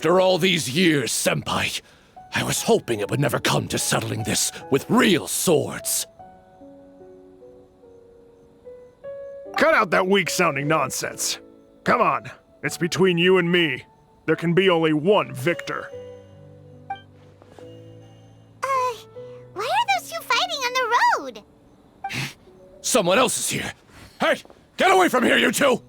After all these years, Senpai, I was hoping it would never come to settling this with real swords. Cut out that weak-sounding nonsense. Come on, it's between you and me. There can be only one victor. Why are those two fighting on the road? Someone else is here. Hey, get away from here, you two!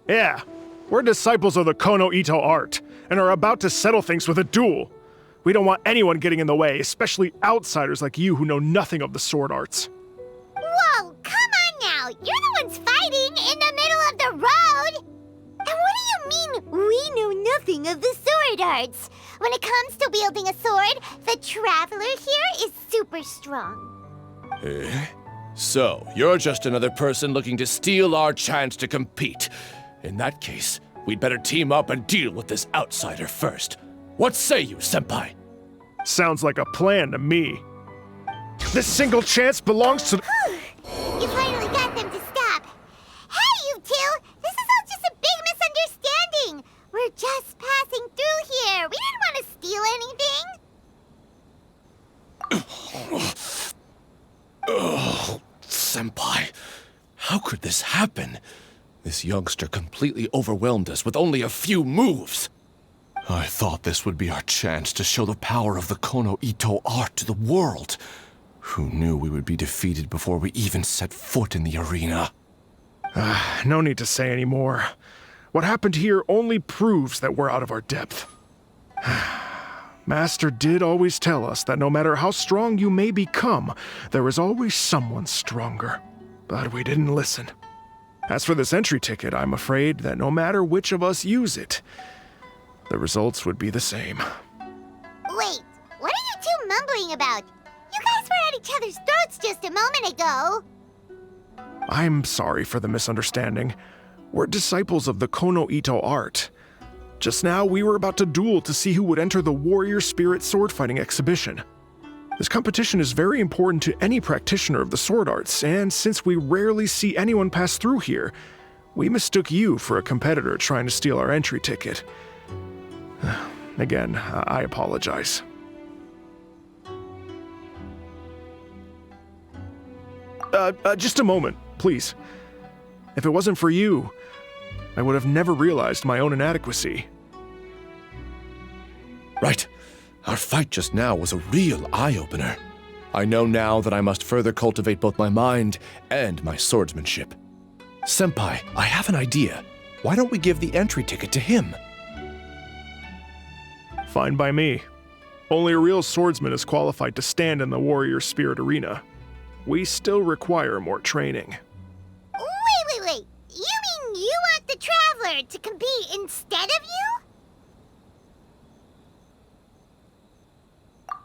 Yeah, we're disciples of the Kono Ito art, and are about to settle things with a duel. We don't want anyone getting in the way, especially outsiders like you who know nothing of the sword arts. Whoa, come on now! You're the ones fighting in the middle of the road! And what do you mean, we know nothing of the sword arts? When it comes to wielding a sword, the traveler here is super strong. So, you're just another person looking to steal our chance to compete. In that case, we'd better team up and deal with this outsider first. What say you, Senpai? Sounds like a plan to me. This single chance belongs to... You finally got them to stop. Hey, you two! This is all just a big misunderstanding. We're just passing through here. We didn't want to steal anything. Oh, Senpai, how could this happen? This youngster completely overwhelmed us with only a few moves. I thought this would be our chance to show the power of the Kono Ito art to the world. Who knew we would be defeated before we even set foot in the arena? No need to say any more. What happened here only proves that we're out of our depth. Master did always tell us that no matter how strong you may become, there is always someone stronger. But we didn't listen. As for this entry ticket, I'm afraid that no matter which of us use it, the results would be the same. Wait, what are you two mumbling about? You guys were at each other's throats just a moment ago. I'm sorry for the misunderstanding. We're disciples of the Kono Ito art. Just now, we were about to duel to see who would enter the Warrior Spirit sword-fighting exhibition. This competition is very important to any practitioner of the sword arts, and since we rarely see anyone pass through here, we mistook you for a competitor trying to steal our entry ticket. Again, I apologize. Just a moment, please. If it wasn't for you, I would have never realized my own inadequacy. Right. Our fight just now was a real eye-opener. I know now that I must further cultivate both my mind and my swordsmanship. Senpai, I have an idea. Why don't we give the entry ticket to him? Fine by me. Only a real swordsman is qualified to stand in the Warrior Spirit arena. We still require more training. Wait. You mean you want the Traveler to compete instead of you?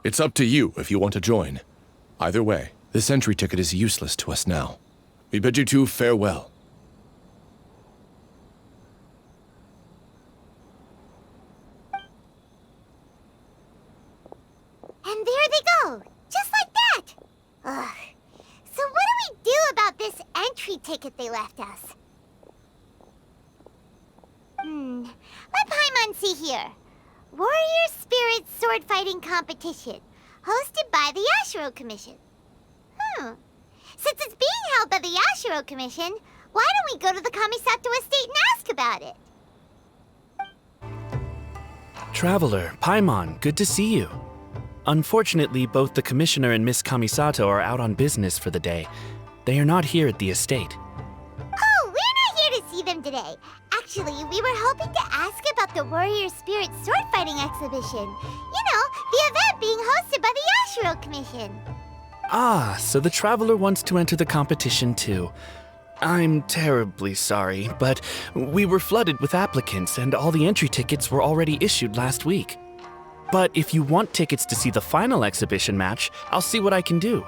It's up to you if you want to join. Either way, this entry ticket is useless to us now. We bid you two farewell. And there they go, just like that. Ugh. So what do we do about this entry ticket they left us? Let Paimon see here. Warrior Spirit Sword Fighting Competition, hosted by the Yashiro Commission. Since it's being held by the Yashiro Commission, why don't we go to the Kamisato estate and ask about it? Traveler, Paimon, good to see you. Unfortunately, both the Commissioner and Miss Kamisato are out on business for the day. They are not here at the estate. Oh, we're not here to see them today. Actually, we were hoping to ask about the Warrior Spirit Sword Fighting Exhibition. You know, the event being hosted by the Yashiro Commission. Ah, so the Traveler wants to enter the competition too. I'm terribly sorry, but we were flooded with applicants and all the entry tickets were already issued last week. But if you want tickets to see the final exhibition match, I'll see what I can do.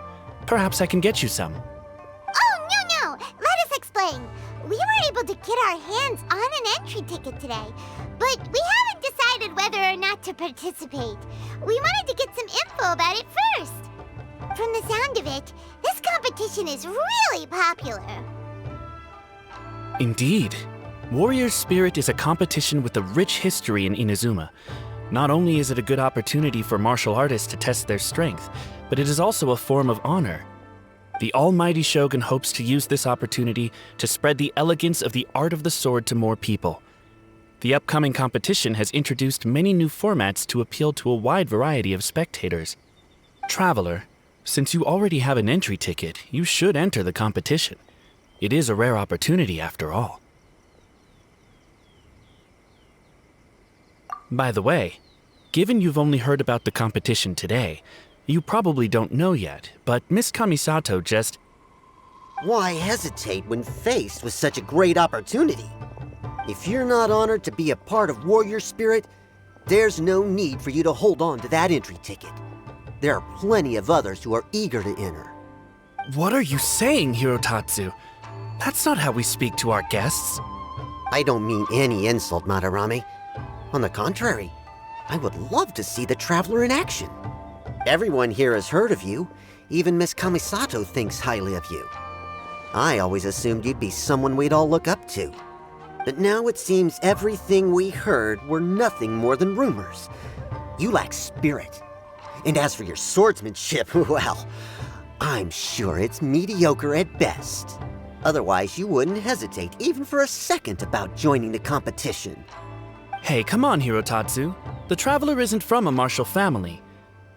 Perhaps I can get you some. Oh, no. Let us explain. We were able to get our hands on an entry ticket today, but we haven't decided whether or not to participate. We wanted to get some info about it first. From the sound of it, this competition is really popular. Indeed. Warrior Spirit is a competition with a rich history in Inazuma. Not only is it a good opportunity for martial artists to test their strength, but it is also a form of honor. The Almighty Shogun hopes to use this opportunity to spread the elegance of the art of the sword to more people. The upcoming competition has introduced many new formats to appeal to a wide variety of spectators. Traveler, since you already have an entry ticket, you should enter the competition. It is a rare opportunity after all. By the way, given you've only heard about the competition today, you probably don't know yet, but Miss Kamisato just... Why hesitate when faced with such a great opportunity? If you're not honored to be a part of Warrior Spirit, there's no need for you to hold on to that entry ticket. There are plenty of others who are eager to enter. What are you saying, Hirotatsu? That's not how we speak to our guests. I don't mean any insult, Madarame. On the contrary, I would love to see the Traveler in action. Everyone here has heard of you. Even Miss Kamisato thinks highly of you. I always assumed you'd be someone we'd all look up to. But now it seems everything we heard were nothing more than rumors. You lack spirit. And as for your swordsmanship, well, I'm sure it's mediocre at best. Otherwise, you wouldn't hesitate even for a second about joining the competition. Hey, come on, Hirotatsu. The Traveler isn't from a martial family.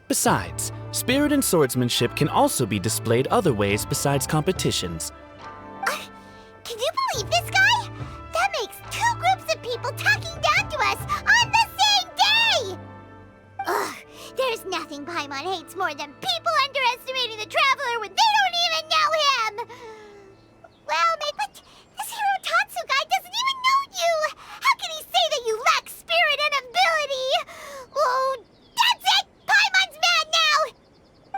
Besides, spirit and swordsmanship can also be displayed other ways besides competitions. Can you believe this guy? That makes two groups of people talking down to us on the same day! Ugh, there's nothing Paimon hates more than people underestimating the Traveler when they don't even know him! Well, but this Hirotatsu guy doesn't even know you! How can he say that you lack spirit and ability? Oh, that's it! Paimon's mad now!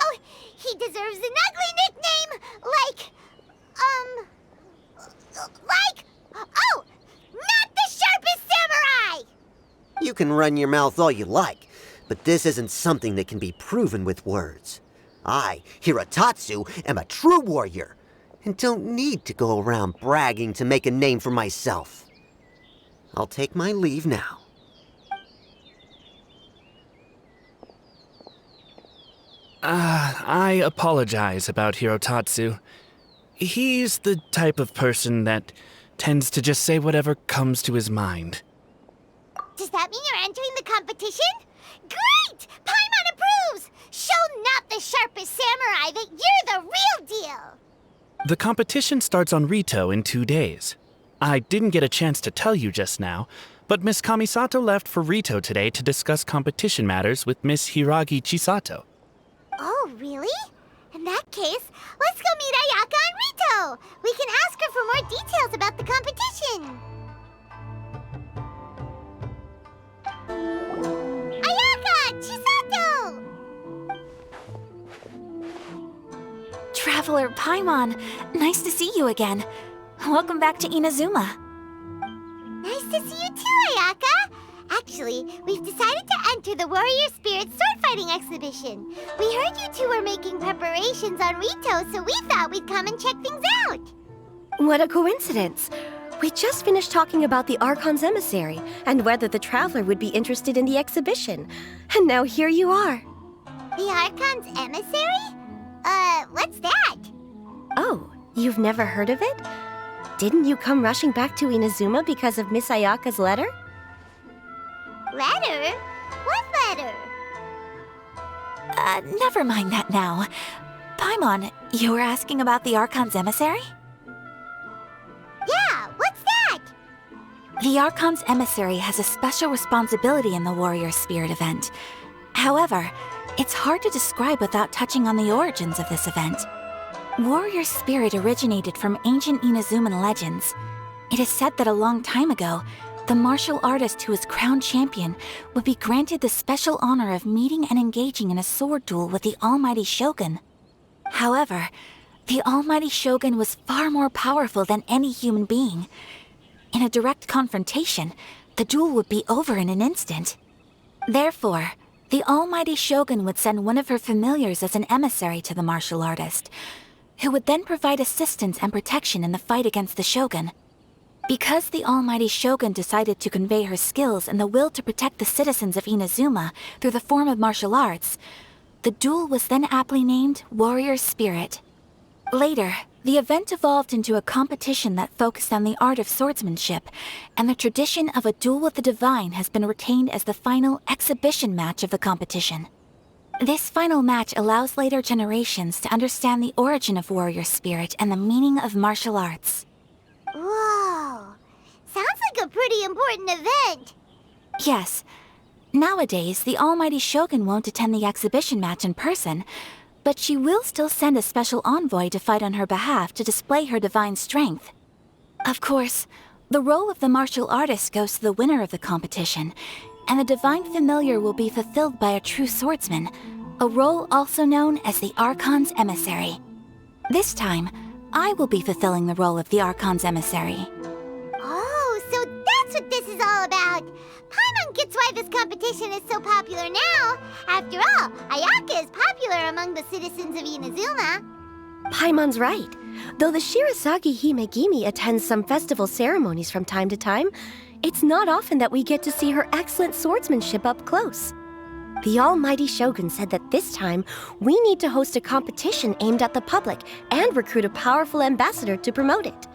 Oh, he deserves an ugly nickname, oh, not the sharpest samurai! You can run your mouth all you like, but this isn't something that can be proven with words. I, Hirotatsu, am a true warrior, and don't need to go around bragging to make a name for myself. I'll take my leave now. I apologize about Hirotatsu. He's the type of person that tends to just say whatever comes to his mind. Does that mean you're entering the competition? Great! Paimon approves! Show not the sharpest samurai that you're the real deal! The competition starts on Rito in 2 days. I didn't get a chance to tell you just now, but Miss Kamisato left for Rito today to discuss competition matters with Miss Hiragi Chisato. Oh, really? In that case, let's go meet Ayaka and Rito! We can ask her for more details about the competition! Ayaka! Chisato! Traveler Paimon, nice to see you again. Welcome back to Inazuma. Nice to see you too, Ayaka! Actually, we've decided to enter the Warrior Spirit sword fighting exhibition. We heard you two were making preparations on Rito, so we thought we'd come and check things out. What a coincidence! We just finished talking about the Archon's emissary and whether the Traveler would be interested in the exhibition. And now here you are. The Archon's emissary? What's that? Oh, you've never heard of it? Didn't you come rushing back to Inazuma because of Miss Ayaka's letter? Letter? What letter? Never mind that now. Paimon, you were asking about the Archon's emissary? Yeah, what's that? The Archon's emissary has a special responsibility in the Warrior Spirit event. However, it's hard to describe without touching on the origins of this event. Warrior Spirit originated from ancient Inazuman legends. It is said that a long time ago, the martial artist who was crowned champion would be granted the special honor of meeting and engaging in a sword duel with the Almighty Shogun. However, the Almighty Shogun was far more powerful than any human being. In a direct confrontation, the duel would be over in an instant. Therefore, the Almighty Shogun would send one of her familiars as an emissary to the martial artist, who would then provide assistance and protection in the fight against the Shogun. Because the almighty Shogun decided to convey her skills and the will to protect the citizens of Inazuma through the form of martial arts, the duel was then aptly named Warrior Spirit. Later, the event evolved into a competition that focused on the art of swordsmanship, and the tradition of a duel with the divine has been retained as the final exhibition match of the competition. This final match allows later generations to understand the origin of warrior spirit and the meaning of martial arts. Whoa! Sounds like a pretty important event. Yes. Nowadays, the almighty Shogun won't attend the exhibition match in person, but she will still send a special envoy to fight on her behalf to display her divine strength. Of course, the role of the martial artist goes to the winner of the competition, and the divine familiar will be fulfilled by a true swordsman, a role also known as the Archon's emissary. This time, I will be fulfilling the role of the Archon's emissary. Oh, so that's what this is all about. Paimon gets why this competition is so popular now. After all, Ayaka is popular among the citizens of Inazuma. Paimon's right. Though the Shirasagi Himegimi attends some festival ceremonies from time to time, it's not often that we get to see her excellent swordsmanship up close. The almighty Shogun said that this time, we need to host a competition aimed at the public and recruit a powerful ambassador to promote it.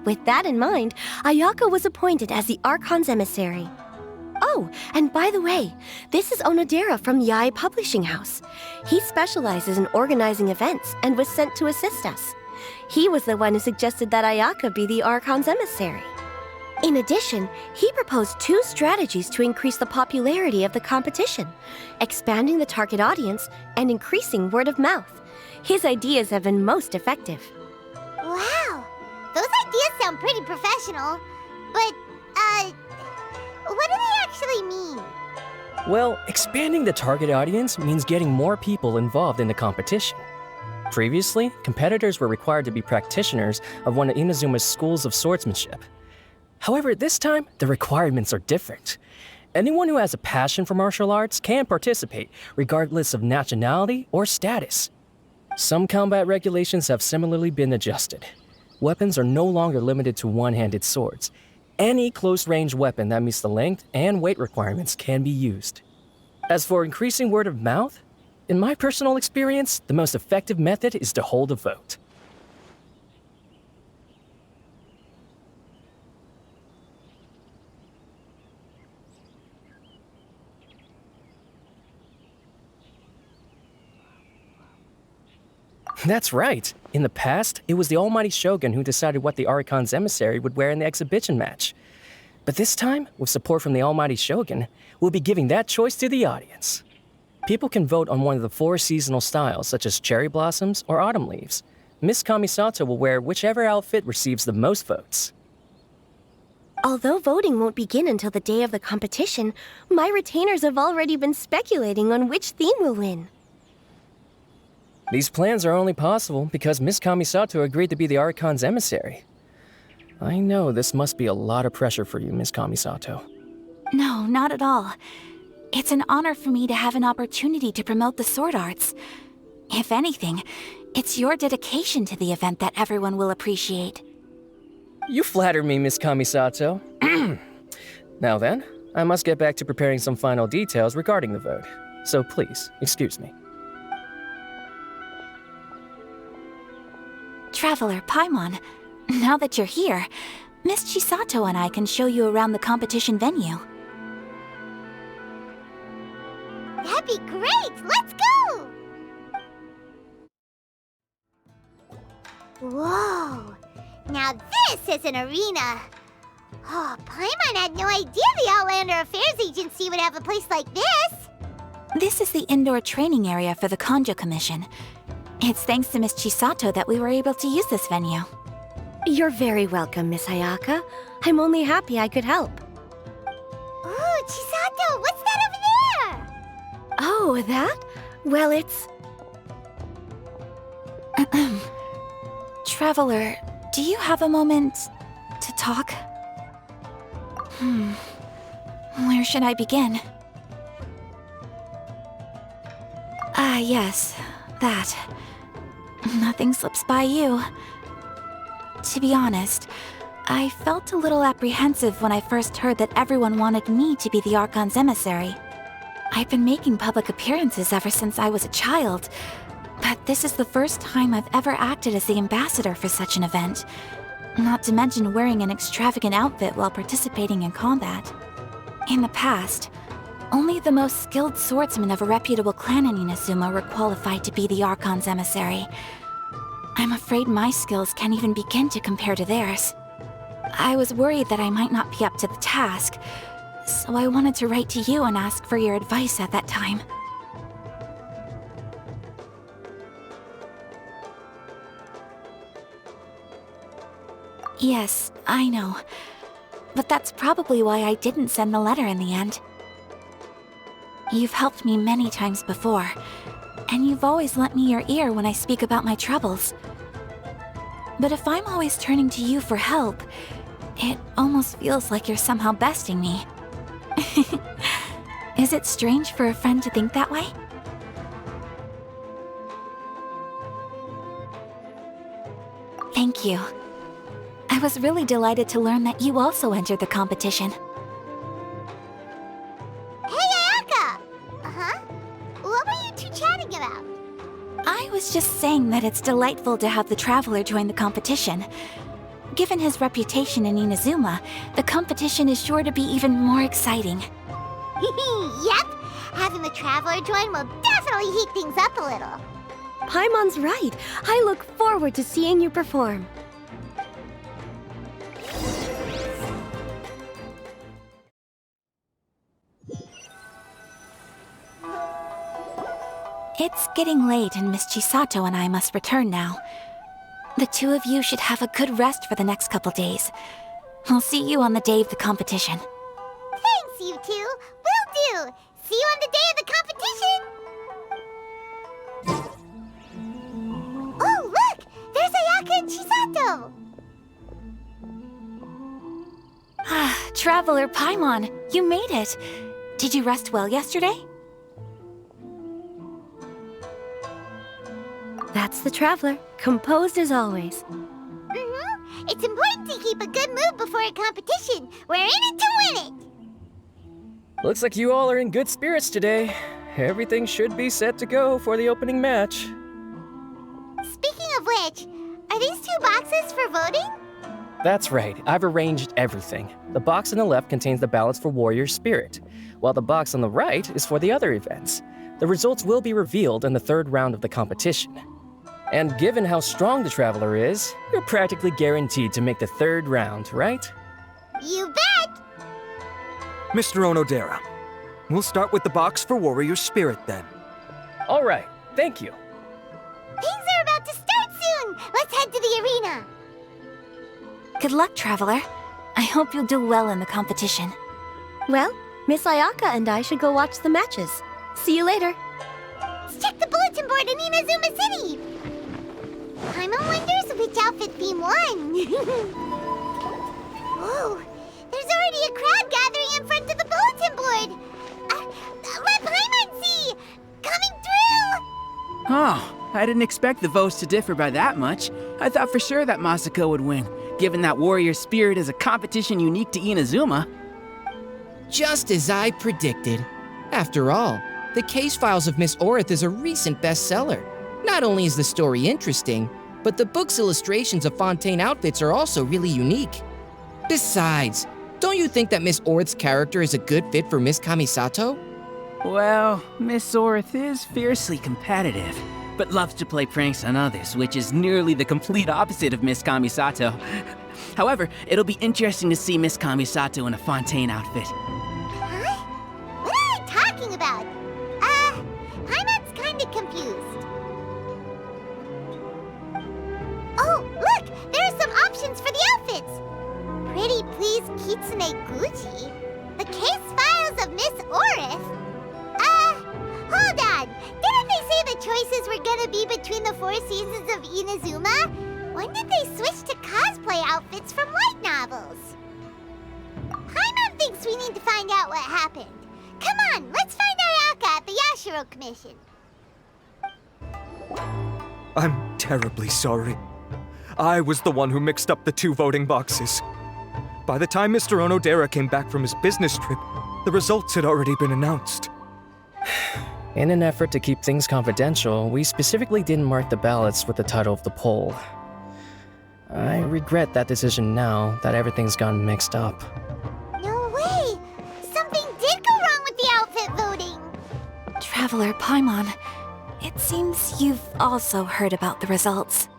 With that in mind, Ayaka was appointed as the Archon's emissary. Oh, and by the way, this is Onodera from Yae Publishing House. He specializes in organizing events and was sent to assist us. He was the one who suggested that Ayaka be the Archon's emissary. In addition, he proposed 2 strategies to increase the popularity of the competition, expanding the target audience and increasing word of mouth. His ideas have been most effective. Wow! Those ideas sound pretty professional. But, what do they actually mean? Well, expanding the target audience means getting more people involved in the competition. Previously, competitors were required to be practitioners of one of Inazuma's schools of swordsmanship. However, this time, the requirements are different. Anyone who has a passion for martial arts can participate, regardless of nationality or status. Some combat regulations have similarly been adjusted. Weapons are no longer limited to one-handed swords. Any close-range weapon that meets the length and weight requirements can be used. As for increasing word of mouth, in my personal experience, the most effective method is to hold a vote. That's right. In the past, it was the almighty Shogun who decided what the Archon's emissary would wear in the exhibition match. But this time, with support from the almighty Shogun, we'll be giving that choice to the audience. People can vote on one of the 4 seasonal styles, such as cherry blossoms or autumn leaves. Miss Kamisato will wear whichever outfit receives the most votes. Although voting won't begin until the day of the competition, my retainers have already been speculating on which theme will win. These plans are only possible because Miss Kamisato agreed to be the Archon's emissary. I know this must be a lot of pressure for you, Miss Kamisato. No, not at all. It's an honor for me to have an opportunity to promote the sword arts. If anything, it's your dedication to the event that everyone will appreciate. You flatter me, Miss Kamisato. Now then, I must get back to preparing some final details regarding the vote. So please, excuse me. Traveler Paimon, now that you're here, Miss Chisato and I can show you around the competition venue. That'd be great! Let's go! Whoa! Now this is an arena! Oh, Paimon had no idea the Outlander Affairs Agency would have a place like this! This is the indoor training area for the Konjo Commission. It's thanks to Miss Chisato that we were able to use this venue. You're very welcome, Miss Ayaka. I'm only happy I could help. Ooh, Chisato, what's that over there? Oh, that? Well, it's... Traveler, do you have a moment to talk? Where should I begin? Yes, that. Nothing slips by you. To be honest, I felt a little apprehensive when I first heard that everyone wanted me to be the Archon's emissary. I've been making public appearances ever since I was a child, but this is the first time I've ever acted as the ambassador for such an event, not to mention wearing an extravagant outfit while participating in combat. In the past, only the most skilled swordsmen of a reputable clan in Inazuma were qualified to be the Archon's emissary. I'm afraid my skills can't even begin to compare to theirs. I was worried that I might not be up to the task, so I wanted to write to you and ask for your advice at that time. Yes, I know. But that's probably why I didn't send the letter in the end. You've helped me many times before, and you've always lent me your ear when I speak about my troubles. But if I'm always turning to you for help, it almost feels like you're somehow besting me. Is it strange for a friend to think that way? Thank you. I was really delighted to learn that you also entered the competition. Hey, Ayaka! Uh-huh? What were you two chatting about? I was just saying that it's delightful to have the Traveler join the competition. Given his reputation in Inazuma, the competition is sure to be even more exciting. Yep! Having the Traveler join will definitely heat things up a little. Paimon's right. I look forward to seeing you perform. It's getting late and Miss Chisato and I must return now. The two of you should have a good rest for the next couple days. I'll see you on the day of the competition. Thanks, you two! Will do! See you on the day of the competition! Oh, look! There's Ayaka and Chisato! Ah, Traveler Paimon, you made it! Did you rest well yesterday? That's the Traveler, composed as always. Mm-hmm. It's important to keep a good mood before a competition. We're in it to win it! Looks like you all are in good spirits today. Everything should be set to go for the opening match. Speaking of which, are these two boxes for voting? That's right, I've arranged everything. The box on the left contains the ballots for Warrior Spirit, while the box on the right is for the other events. The results will be revealed in the third round of the competition. And given how strong the Traveler is, you're practically guaranteed to make the third round, right? You bet! Mr. Onodera, we'll start with the box for Warrior Spirit then. All right, thank you. Things are about to start soon! Let's head to the arena! Good luck, Traveler. I hope you'll do well in the competition. Well, Miss Ayaka and I should go watch the matches. See you later. Let's check the bulletin board in Inazuma City! Paimon wonders which outfit theme won. Whoa! There's already a crowd gathering in front of the bulletin board! Let Paimon see! Coming through! Oh, I didn't expect the votes to differ by that much. I thought for sure that Masako would win, given that Warrior Spirit is a competition unique to Inazuma. Just as I predicted. After all, the case files of Miss Orith is a recent bestseller. Not only is the story interesting, but the book's illustrations of Fontaine outfits are also really unique. Besides, don't you think that Miss Orith's character is a good fit for Miss Kamisato? Well, Miss Orith is fiercely competitive, but loves to play pranks on others, which is nearly the complete opposite of Miss Kamisato. However, it'll be interesting to see Miss Kamisato in a Fontaine outfit. Huh? What are they talking about? Paimon's kinda confused. Oh, look! There are some options for the outfits! Pretty please Kitsune Gucci? The case files of Miss Orith? Hold on! Didn't they say the choices were gonna be between the 4 seasons of Inazuma? When did they switch to cosplay outfits from light novels? Paimon thinks we need to find out what happened. Come on, let's find Ayaka at the Yashiro Commission. I'm terribly sorry. I was the one who mixed up the 2 voting boxes. By the time Mr. Onodera came back from his business trip, the results had already been announced. In an effort to keep things confidential, we specifically didn't mark the ballots with the title of the poll. I regret that decision now that everything's gone mixed up. No way! Something did go wrong with the outfit voting! Traveler Paimon, it seems you've also heard about the results.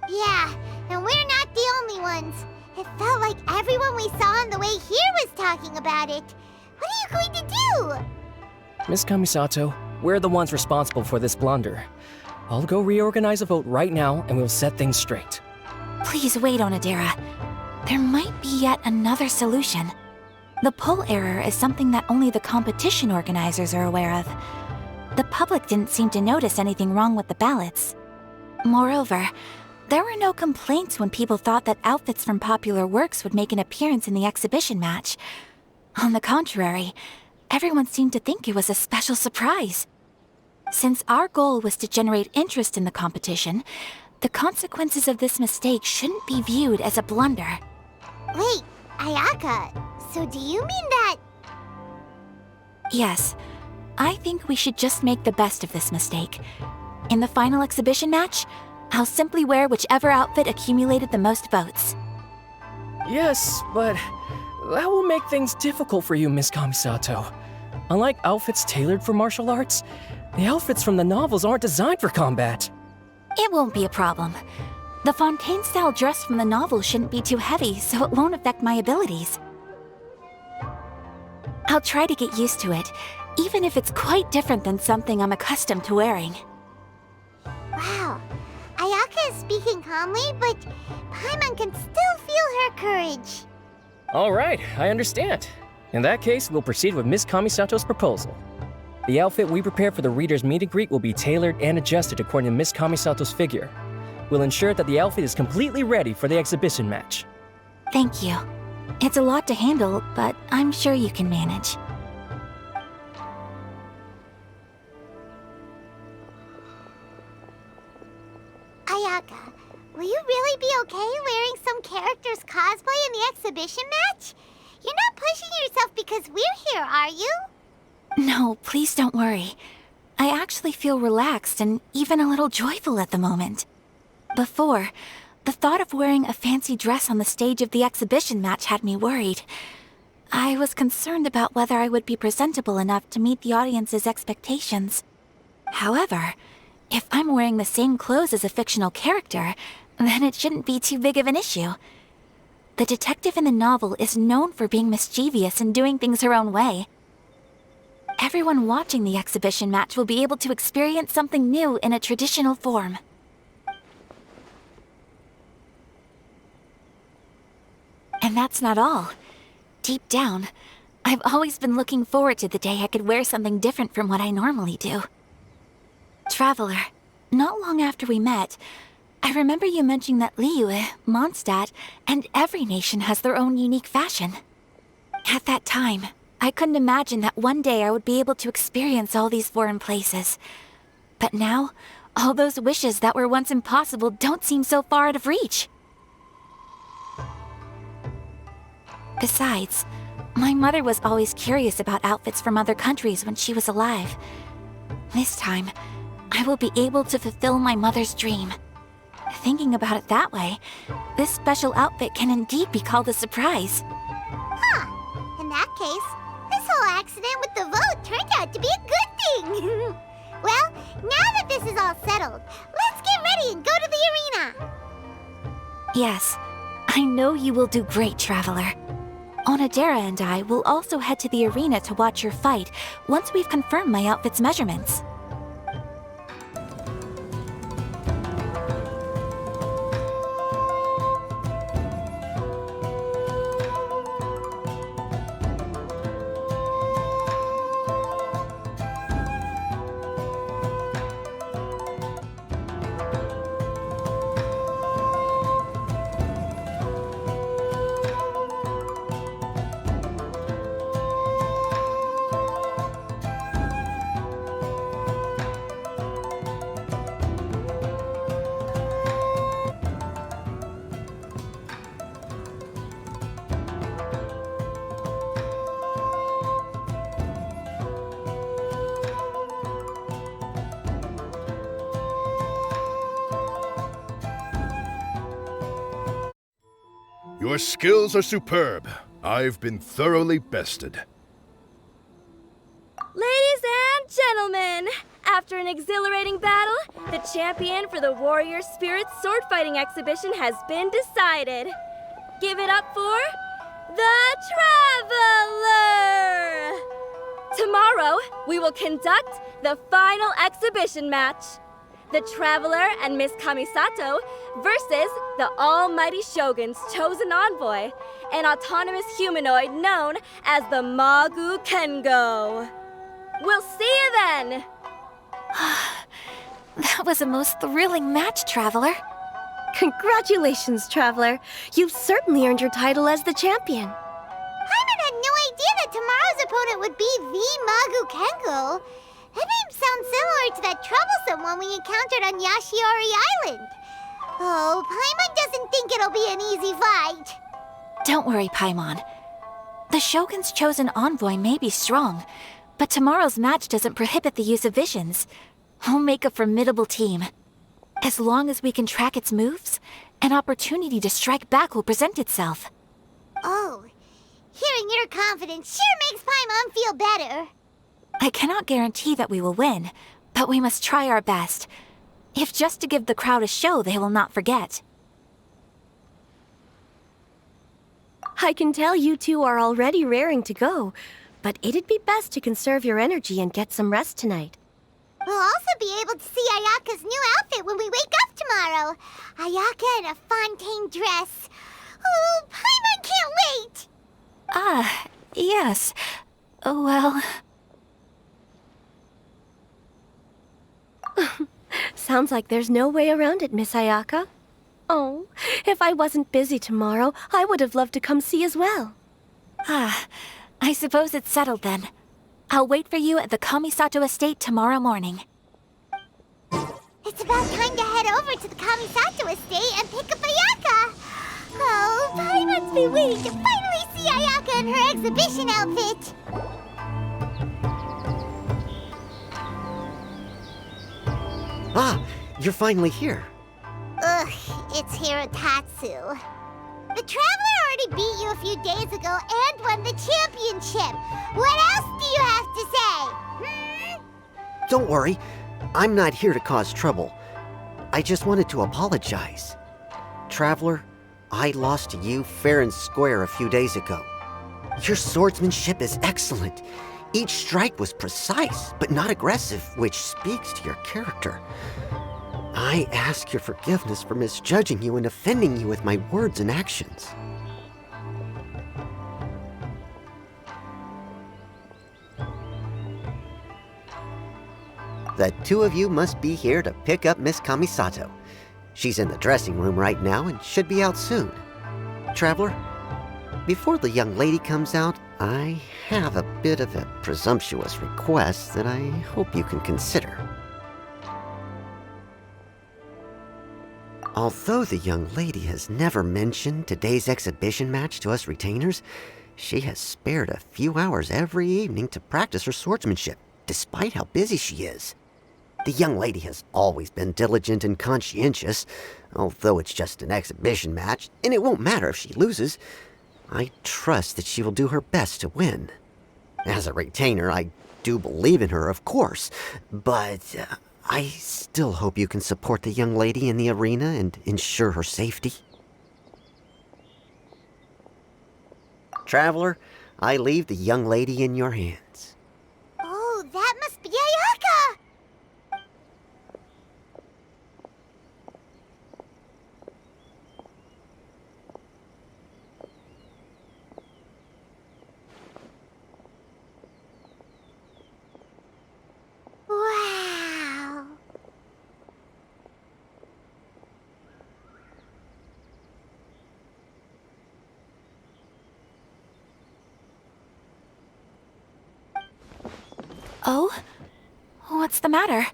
Yeah, and we're not the only ones. It felt like everyone we saw on the way here was talking about it. What are you going to do? Miss Kamisato, we're the ones responsible for this blunder. I'll go reorganize a vote right now and we'll set things straight. Please wait, Onodera. There might be yet another solution. The poll error is something that only the competition organizers are aware of. The public didn't seem to notice anything wrong with the ballots. Moreover, there were no complaints when people thought that outfits from popular works would make an appearance in the exhibition match. On the contrary, everyone seemed to think it was a special surprise. Since our goal was to generate interest in the competition, the consequences of this mistake shouldn't be viewed as a blunder. Wait, Ayaka, so do you mean that... Yes, I think we should just make the best of this mistake. In the final exhibition match, I'll simply wear whichever outfit accumulated the most votes. Yes, but that will make things difficult for you, Miss Kamisato. Unlike outfits tailored for martial arts, the outfits from the novels aren't designed for combat. It won't be a problem. The Fontaine-style dress from the novel shouldn't be too heavy, so it won't affect my abilities. I'll try to get used to it, even if it's quite different than something I'm accustomed to wearing. Wow, Ayaka is speaking calmly, but Paimon can still feel her courage. All right, I understand. In that case, we'll proceed with Miss Kamisato's proposal. The outfit we prepare for the reader's meet and greet will be tailored and adjusted according to Miss Kamisato's figure. We'll ensure that the outfit is completely ready for the exhibition match. Thank you. It's a lot to handle, but I'm sure you can manage. Ayaka, will you really be okay wearing some character's cosplay in the exhibition match? You're not pushing yourself because we're here, are you? No, please don't worry. I actually feel relaxed and even a little joyful at the moment. Before, the thought of wearing a fancy dress on the stage of the exhibition match had me worried. I was concerned about whether I would be presentable enough to meet the audience's expectations. However, if I'm wearing the same clothes as a fictional character, then it shouldn't be too big of an issue. The detective in the novel is known for being mischievous and doing things her own way. Everyone watching the exhibition match will be able to experience something new in a traditional form. And that's not all. Deep down, I've always been looking forward to the day I could wear something different from what I normally do. Traveler, not long after we met, I remember you mentioning that Liyue, Mondstadt, and every nation has their own unique fashion. At that time, I couldn't imagine that one day I would be able to experience all these foreign places. But now, all those wishes that were once impossible don't seem so far out of reach. Besides, my mother was always curious about outfits from other countries when she was alive. This time, I will be able to fulfill my mother's dream. Thinking about it that way, this special outfit can indeed be called a surprise. Huh. In that case, this whole accident with the vote turned out to be a good thing. Well, now that this is all settled, let's get ready and go to the arena. Yes, I know you will do great, Traveler. Onodera and I will also head to the arena to watch your fight once we've confirmed my outfit's measurements. Your skills are superb. I've been thoroughly bested. Ladies and gentlemen, after an exhilarating battle, the champion for the Warrior Spirit sword fighting exhibition has been decided. Give it up for the Traveler! Tomorrow, we will conduct the final exhibition match. The Traveler and Miss Kamisato versus the almighty Shogun's chosen envoy, an autonomous humanoid known as the Magu Kengo. We'll see you then! That was a most thrilling match, Traveler. Congratulations, Traveler. You've certainly earned your title as the champion. Paimon had no idea that tomorrow's opponent would be the Magu Kengo. That name sounds similar to that troublesome one we encountered on Yashiori Island. Oh, Paimon doesn't think it'll be an easy fight. Don't worry, Paimon. The Shogun's chosen envoy may be strong, but tomorrow's match doesn't prohibit the use of visions. We'll make a formidable team. As long as we can track its moves, an opportunity to strike back will present itself. Oh, hearing your confidence sure makes Paimon feel better. I cannot guarantee that we will win, but we must try our best. If just to give the crowd a show they will not forget. I can tell you two are already raring to go, but it'd be best to conserve your energy and get some rest tonight. We'll also be able to see Ayaka's new outfit when we wake up tomorrow. Ayaka in a Fontaine dress. Oh, Paimon can't wait! Yes. Well... Sounds like there's no way around it, Miss Ayaka. Oh, if I wasn't busy tomorrow, I would have loved to come see as well. I suppose it's settled then. I'll wait for you at the Kamisato estate tomorrow morning. It's about time to head over to the Kamisato estate and pick up Ayaka. Oh, Paimon's been waiting to finally see Ayaka in her exhibition outfit. Ah, you're finally here. Ugh, it's Hirotatsu. The Traveler already beat you a few days ago and won the championship. What else do you have to say? Don't worry, I'm not here to cause trouble. I just wanted to apologize. Traveler, I lost to you fair and square a few days ago. Your swordsmanship is excellent. Each strike was precise, but not aggressive, which speaks to your character. I ask your forgiveness for misjudging you and offending you with my words and actions. The two of you must be here to pick up Miss Kamisato. She's in the dressing room right now and should be out soon. Traveler, before the young lady comes out, I have a bit of a presumptuous request that I hope you can consider. Although the young lady has never mentioned today's exhibition match to us retainers, she has spared a few hours every evening to practice her swordsmanship, despite how busy she is. The young lady has always been diligent and conscientious, although it's just an exhibition match, and it won't matter if she loses. I trust that she will do her best to win. As a retainer, I do believe in her, of course, but I still hope you can support the young lady in the arena and ensure her safety. Traveler, I leave the young lady in your hands. Oh, that must be Ayaka! Wow! Oh? What's the matter?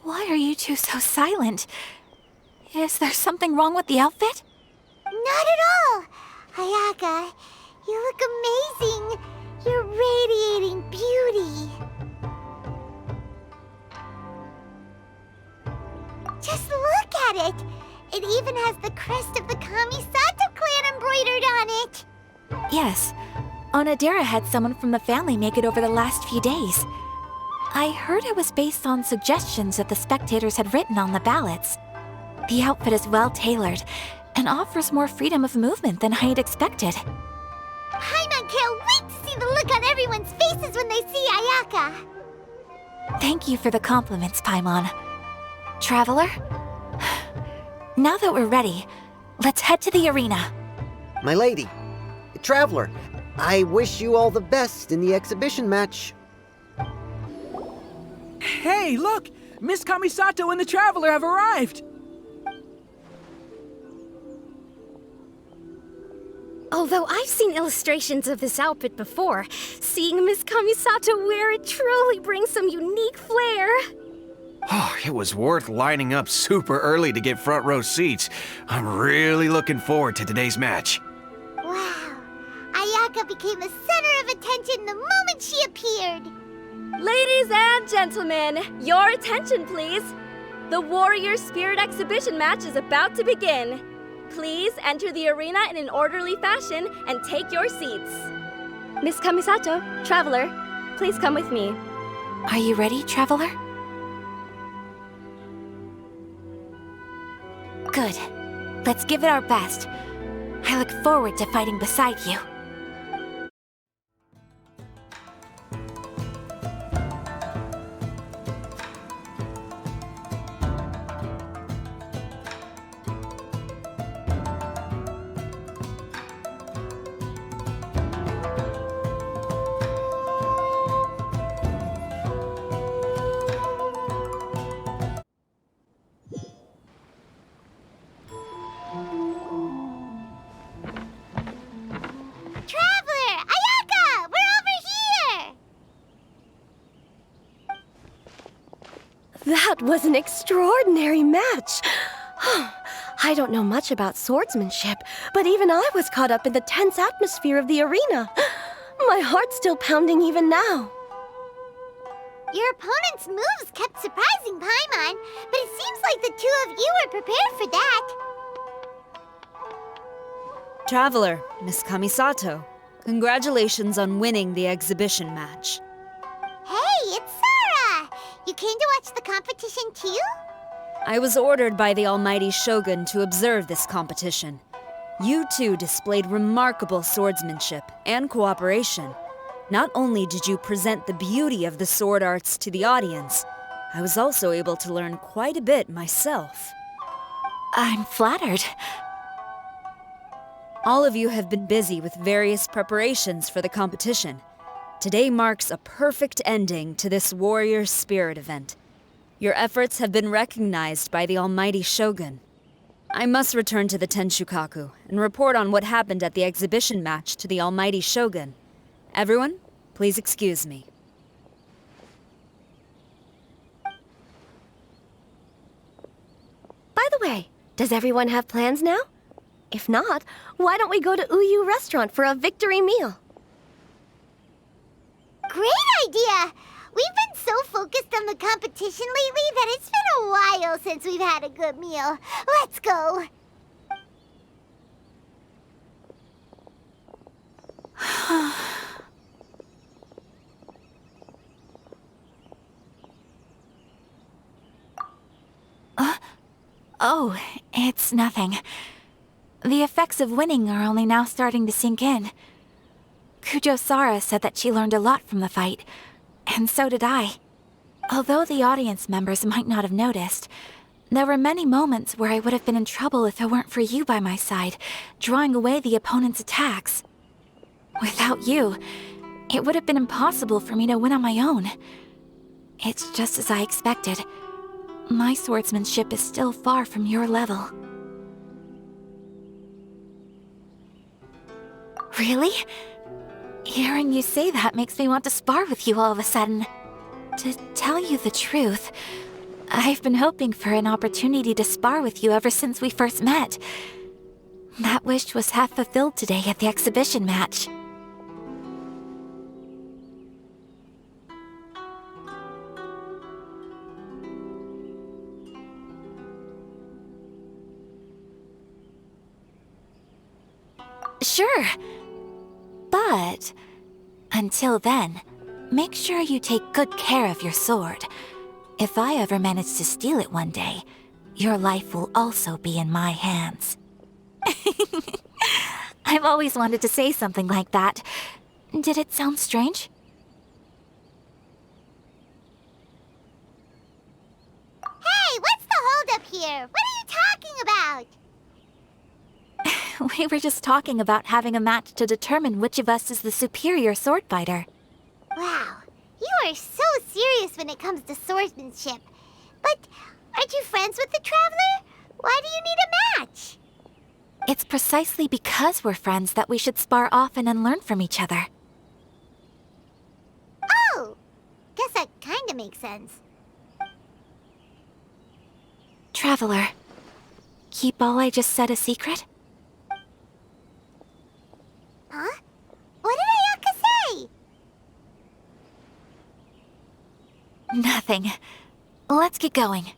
Why are you two so silent? Is there something wrong with the outfit? Not at all! Ayaka, you look amazing! You're radiating beauty! Just look at it! It even has the crest of the Kamisato clan embroidered embroidered on it. Yes, Onodera had someone from the family make it over the last few days. I heard it was based on suggestions that the spectators had written on the ballots. The outfit is well tailored and offers more freedom of movement than I had expected. Paimon can't wait to see the look on everyone's faces when they see Ayaka. Thank you for the compliments, Paimon. Traveler? Now that we're ready, let's head to the arena. My lady, Traveler, I wish you all the best in the exhibition match. Hey, look! Miss Kamisato and the Traveler have arrived! Although I've seen illustrations of this outfit before, seeing Miss Kamisato wear it truly brings some unique flair. Oh, it was worth lining up super early to get front row seats. I'm really looking forward to today's match. Wow. Ayaka became the center of attention the moment she appeared. Ladies and gentlemen, your attention please. The Warrior Spirit Exhibition match is about to begin. Please enter the arena in an orderly fashion and take your seats. Miss Kamisato, Traveler, please come with me. Are you ready, Traveler? Good. Let's give it our best. I look forward to fighting beside you. Traveler! Ayaka! We're over here! That was an extraordinary match. I don't know much about swordsmanship, but even I was caught up in the tense atmosphere of the arena. My heart's still pounding even now. Your opponent's moves kept surprising Paimon, but it seems like the two of you were prepared for that. Traveler, Miss Kamisato, congratulations on winning the exhibition match. Hey, it's Sora! You came to watch the competition too? I was ordered by the Almighty Shogun to observe this competition. You two displayed remarkable swordsmanship and cooperation. Not only did you present the beauty of the sword arts to the audience, I was also able to learn quite a bit myself. I'm flattered. All of you have been busy with various preparations for the competition. Today marks a perfect ending to this Warrior Spirit event. Your efforts have been recognized by the Almighty Shogun. I must return to the Tenshukaku and report on what happened at the exhibition match to the Almighty Shogun. Everyone, please excuse me. By the way, does everyone have plans now? If not, why don't we go to Uyu Restaurant for a victory meal? Great idea! We've been so focused on the competition lately that it's been a while since we've had a good meal. Let's go! Oh, it's nothing. The effects of winning are only now starting to sink in. Kujo-Sara said that she learned a lot from the fight, and so did I. Although the audience members might not have noticed, there were many moments where I would have been in trouble if it weren't for you by my side, drawing away the opponent's attacks. Without you, it would have been impossible for me to win on my own. It's just as I expected. My swordsmanship is still far from your level. Really? Hearing you say that makes me want to spar with you all of a sudden. To tell you the truth, I've been hoping for an opportunity to spar with you ever since we first met. That wish was half fulfilled today at the exhibition match. Sure. But until then, make sure you take good care of your sword. If I ever manage to steal it one day, your life will also be in my hands. I've always wanted to say something like that. Did it sound strange? Hey, what's the holdup here? What are you talking about? We were just talking about having a match to determine which of us is the superior sword fighter. Wow, you are so serious when it comes to swordsmanship. But aren't you friends with the Traveler? Why do you need a match? It's precisely because we're friends that we should spar often and learn from each other. Oh, guess that kinda makes sense. Traveler, keep all I just said a secret? Huh? What did Ayaka say? Nothing. Let's get going.